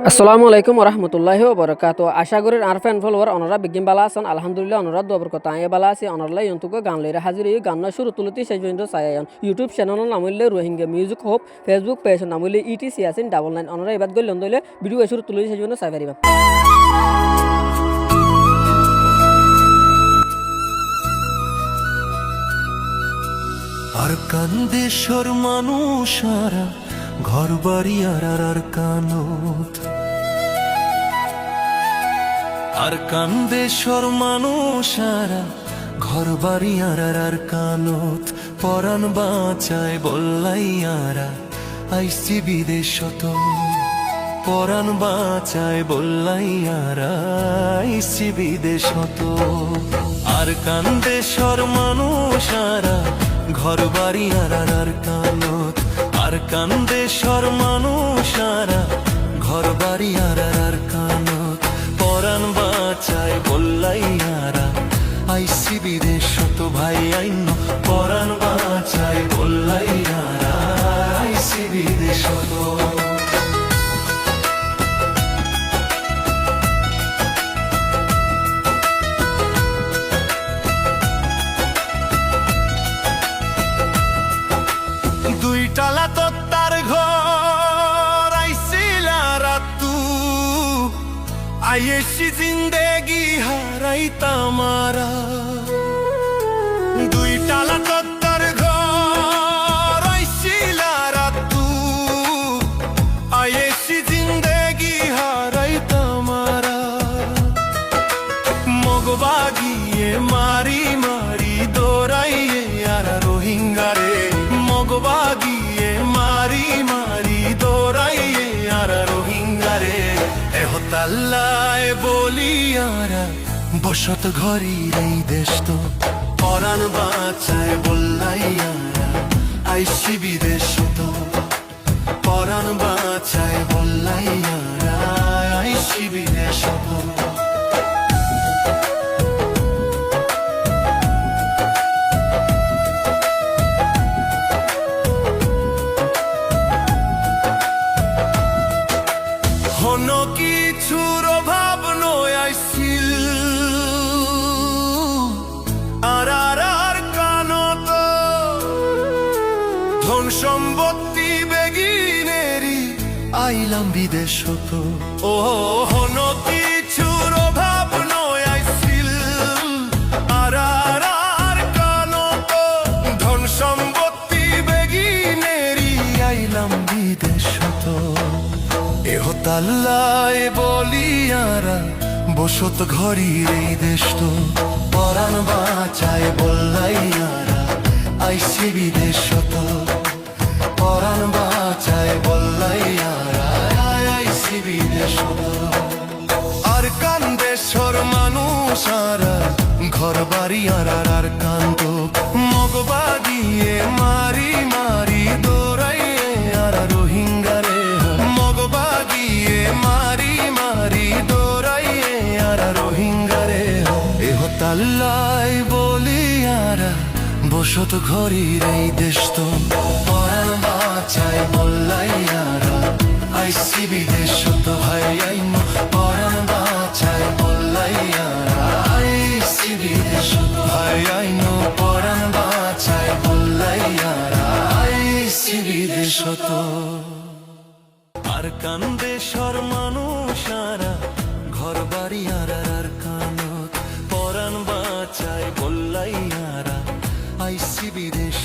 আসসালামু আলাইকুম রহমতুল্লাহি ওবরাকাতু। আশা করি আর ফ্যান ফলোয়ার অনরা বিজ্ঞান বালা আছেন। আলহামদুলিল্লাহ অনরা দোয়ার কথা আই বালা আছি। অনরলা ইয়ন্তুক গান লইরা হাজির এই গান শুরু তুলতি শেষ পর্যন্ত চাইয়ান। ইউটিউব চ্যানেলের নাম হইলে রোহিঙ্গা মিউজিক হোপ, ফেসবুক পেজের নাম হইলে ইটিসি আছেন 99। অনরা এবার গল্লন দইলে ভিডিও শুরু তুলতি শেষ পর্যন্ত চাই পারিবা। আর কান্দেশ্বর মানুষারা ঘর বাড়ি আর কানত, আর কান্দেশ্বর মানুষারা ঘর বাড়ি আর কানত, পরাণ বাঁচায় বললাইয়ারা আইসি বিদেশত, পরাণ বাঁচায় বললাইয়ারা আইসি বিদেশত। আর কান্দেশ্বর মানুষারা ঘর বাড়ি আর কানত, আর কান্দেশ্বর মানুষারা ঘর বাড়ি আর কানত, পরাণ বাঁচায় বললাইয়ারা আইসি বিদেশত। ভাই আইন পরাণ বাঁচায় বললাইয়ারা আইসি বিদেশত। টালা তার ঘর আইসিলা রাতু, আইসি জিন্দেগি হারাই তামারা। দুই টালা তার ঘর আইসিলা রাতু, আইসি জিন্দেগি হারাই তামারা। মগবাগিয়ে মারি মারি দৌড়াইয়ে আর রোহিঙ্গারে, মগবাগিয়ে মারি মারি দৌড়াইয়ে আর রোহিঙ্গারে। এহতাল্লায় বলিয়ারা বসত ঘরের এই দেশ তো, পরাণ বাঁচায় বললাইয়ারা আইসি বিদেশ তো, পরাণ বাঁচায় বললাইয়ারা আইসি বিদেশ তো। কোনো কিছুর অভাব নয় আইসিল আর কানত, ধন সম্পত্তি বেগিনেরি আইলাম বিদেশ তো। ও কোনো কিছুর অভাব নয় আইসিল আর কানত, ধন সম্পত্তি বেগিনেরি আইলাম বিদেশ তো। এহতাল্লায় বলিয়ারা বসত ঘরের এই দেশ তো, পরাণ বাঁচায় বললাইয়ারা আইসি বিদেশ তো, পরাণ বাঁচায় বললাইয়ারা আইসি বিদেশ তো। আর কান্দেশ্বর মানুষারা ঘর বাড়ি আর কান্ত, মগবাগিয়ে মারি মারি দৌড়াইয়ে আর রোহিঙ্গারে, মগবাগিয়ে মারি মারি দৌড়াইয়ে আর রোহিঙ্গারে। এহতাল্লায় বলিয়ারা বসত ঘরের এই দেশ তো, পরাণ বাঁচায় বললাইয়ারা আইসি বিদেশ তো। ভাই আইন পরাণ বাঁচায় বললাইয়ারা আইসি বিদেশ তো, ভাই আইন পরাণ বাঁচায় বললাইয়ারা আইসি বিদেশ তো। আর কান্দেশ্বর মানুষারা ঘর বাড়ি আর কানত, পরাণ বাঁচায় বললাইয়ারা আইসি বিদেশ।